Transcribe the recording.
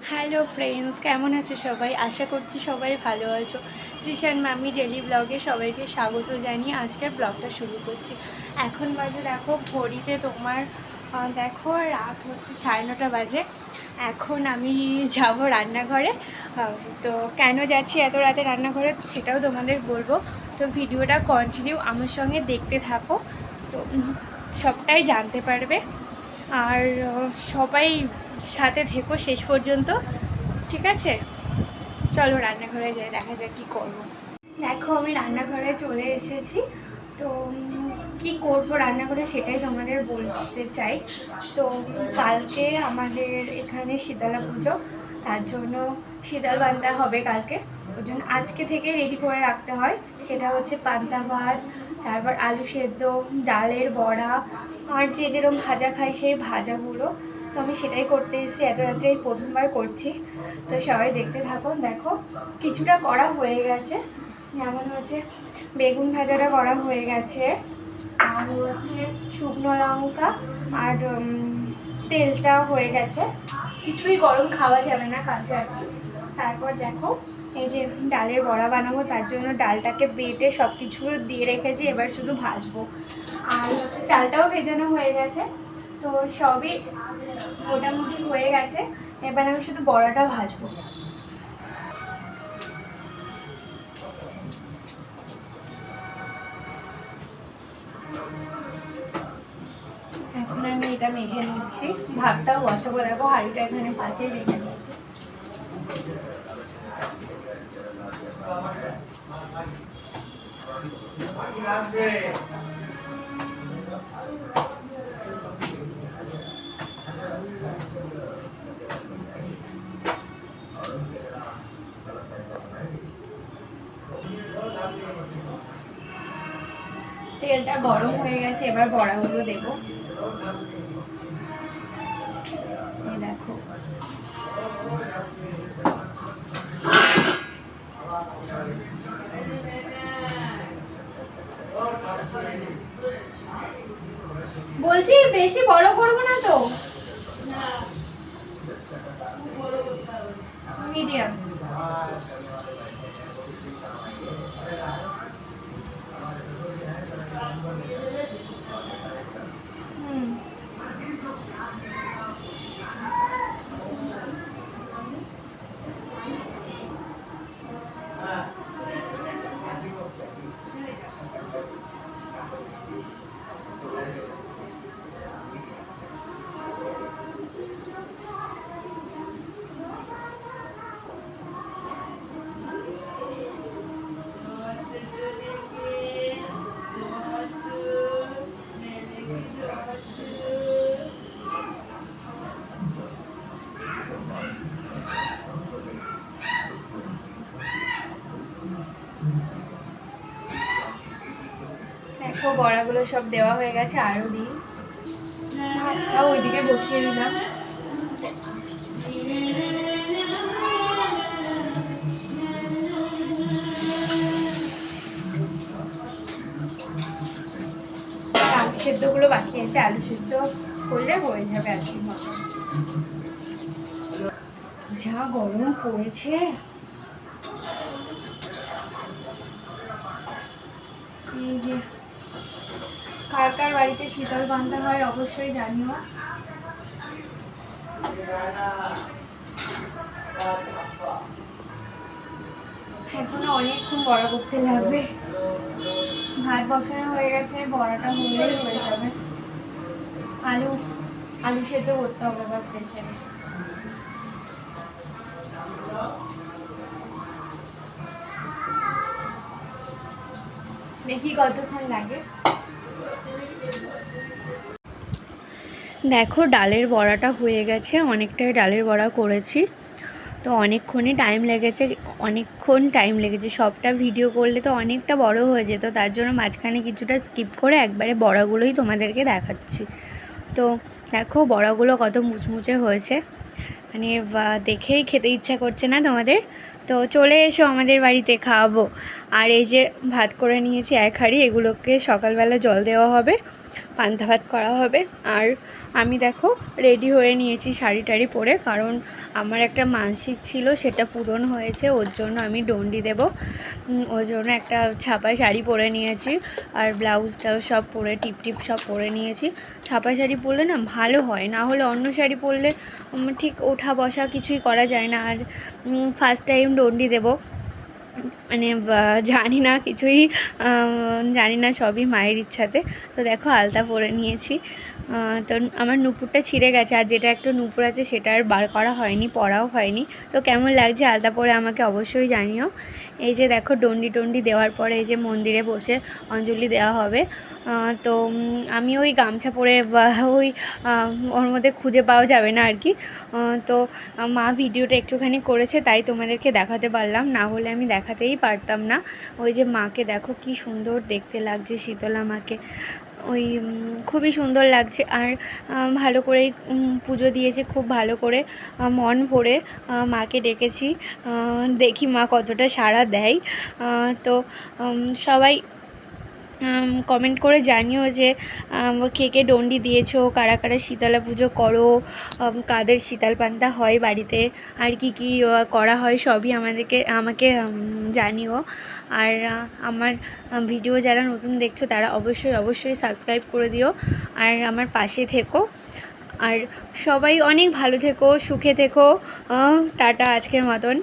Hello friends, কেমন আছো সবাই? আশা করছি সবাই ভালো আছো। তৃষান মামি ডেলি ব্লগে সবাইকে স্বাগত জানিয়ে আজকের ব্লগটা শুরু করছি। এখন বাজে দেখো ঘড়িতে তোমার দেখো রাত হচ্ছে 9:30 বাজে। এখন আমি যাব রান্নাঘরে। তো কেন যাচ্ছি এত রাতে রান্নাঘরে সেটাও তোমাদের বলবো। তো ভিডিওটা কন্টিনিউ আমার সঙ্গে দেখতে থাকো, তো সবটাই জানতে পারবে। আর সবাই সাথে থেকো শেষ পর্যন্ত, ঠিক আছে? চলো রান্নাঘরে যাই, দেখা যাক কী করবো। দেখো আমি রান্নাঘরে চলে এসেছি। তো কি করব রান্নাঘরে সেটাই তোমাদের বলতে চাই। তো কালকে আমাদের এখানে শীতলা পুজো, তার জন্য শীতল পান্তা হবে কালকে। ওই জন্য আজকে থেকে রেডি করে রাখতে হয়। সেটা হচ্ছে পান্তা ভাত, তারপর আলু সেদ্ধ, ডালের বড়া, আর যে যেরকম ভাজা খাই সেই ভাজাগুলো। তো আমি সেটাই করতে এসেছি, এত রাত্রে প্রথমবার করছি। তো সবাই দেখতে থাকুন। দেখো কিছুটা করা হয়ে গেছে, যেমন হচ্ছে বেগুন ভাজাটা করা হয়ে গেছে, আর হচ্ছে শুকনো লঙ্কা আর তেলটা হয়ে গেছে। কিছুই গরম খাওয়া যাবে না কালকে আর কি। তারপর দেখো এই যে ডালের বড়া বানাবো, তার জন্য ডালটাকে বেটে সব কিছু দিয়ে রেখেছি, এবার শুধু ভাজবো। আর হচ্ছে চালটাও ভেজানো হয়ে গেছে। তো সবই মোটামুটি হয়ে গেছে, এবার আমি শুধু বড়াটা ভাজবো। এখন আমি এটা মেখে নিচ্ছি, ভাতটাও বসাবো। দেখো হাঁড়িটা এখানে পাশেই রেখে দিয়েছি। তেলটা গরম হয়ে গেছে, এবার বড়াগুলো দেবো। দেখো বলছি বেশি বড় করবো না তো, মিডিয়াম। দেখো বড়াগুলো সব দেওয়া হয়ে গেছে, আরও দিই। ভাতটা ওইদিকে বসিয়ে দিলাম। আলু সেদ্ধগুলো বাকি আছে, আলু সেদ্ধ করলে হয়ে যাবে আর কি। যা গরম পড়েছে, এই যে কার কার বাড়িতে শীতল পান্তা হয় অবশ্যই জানিও। এখনো অনেকক্ষণ বড়া করতে লাগবে। ভাত বসানো হয়ে গেছে, বড়াটা হলেই হয়ে যাবে। আলু আলু সেদ্ধ করতে হবে এবার প্রেসারে। দেখি কতক্ষণ লাগে। দেখো ডালের বড়াটা হয়ে গেছে, অনেকটাই ডালের বড়া করেছি। তো অনেকক্ষণই টাইম লেগেছে। সবটা ভিডিও করলে তো অনেকটা বড় হয়ে যেত, তার জন্য মাঝখানে কিছুটা স্কিপ করে একবারে বড়াগুলোই তোমাদেরকে দেখাচ্ছি। তো দেখো বড়াগুলো কত মুচমুচে হয়েছে, মানে দেখেই খেতে ইচ্ছা করছে না তোমাদের? তো চলে এসো আমাদের বাড়িতে, খাওয়াবো। আর এই যে ভাত করে নিয়েছি 1 হাঁড়ি, এগুলোকে সকালবেলা জল দেওয়া হবে, পান্তা ভাত করা হবে। আর আমি দেখো রেডি হয়ে নিয়েছি শাড়ি টাড়ি পরে, কারণ আমার একটা মানসিক ছিল সেটা পূরণ হয়েছে, ওর জন্য আমি ডন্ডি দেব। ওর জন্য একটা ছাপা শাড়ি পরে নিয়েছি, আর ব্লাউজটাও সব পরে টিপ সব পরে নিয়েছি। ছাপা শাড়ি পরলে না ভালো হয়, না হলে অন্য শাড়ি পরলে ঠিক ওঠা বসা কিছুই করা যায় না। আর ফার্স্ট টাইম ডন্ডি দেব, মানে জানি না কিছুই, জানি না, সবই মায়ের ইচ্ছাতে। তো দেখো আলতা পরে নিয়েছি। তো আমার নুপুরটা ছিঁড়ে গেছে, আর যেটা একটা নুপুর আছে সেটা আর বার করা হয়নি, পরাও হয়নি। তো কেমন লাগছে আলতা পরে আমাকে অবশ্যই জানিও। এই যে দেখো ডন্ডি দেওয়ার পরে এই যে মন্দিরে বসে অঞ্জলি দেওয়া হবে। তো আমি ওই গামছা পরে ওই ওর মধ্যে খুঁজে পাওয়া যাবে না আর কি। তো মা ভিডিওটা একটুখানি করেছে, তাই তোমাদেরকে দেখাতে পারলাম, না হলে আমি দেখাতেই পারতাম না। ওই যে মাকে দেখো কি সুন্দর দেখতে লাগছে, শীতলা মাকে, ওই খুবই সুন্দর লাগছে। আর ভালো করেই পুজো দিয়েছে, খুব ভালো করে মন ভরে মাকে ডেকেছি। দেখি মা কতটা সাড়া দেয়। তো সবাই কমেন্ট করে জানিও যে কে কে ডন্ডি দিয়েছো, কারা কারা শীতলা পুজো করো, কাদের শীতল পান্তা হয় বাড়িতে, আর কি কি করা হয় সবই আমাকে জানিও। আর আমার ভিডিও যারা নতুন দেখছো তারা অবশ্যই সাবস্ক্রাইব করে দিও, আর আমার পাশে থেকো। আর সবাই অনেক ভালো থেকো, সুখে থেকো। টাটা আজকের মতন।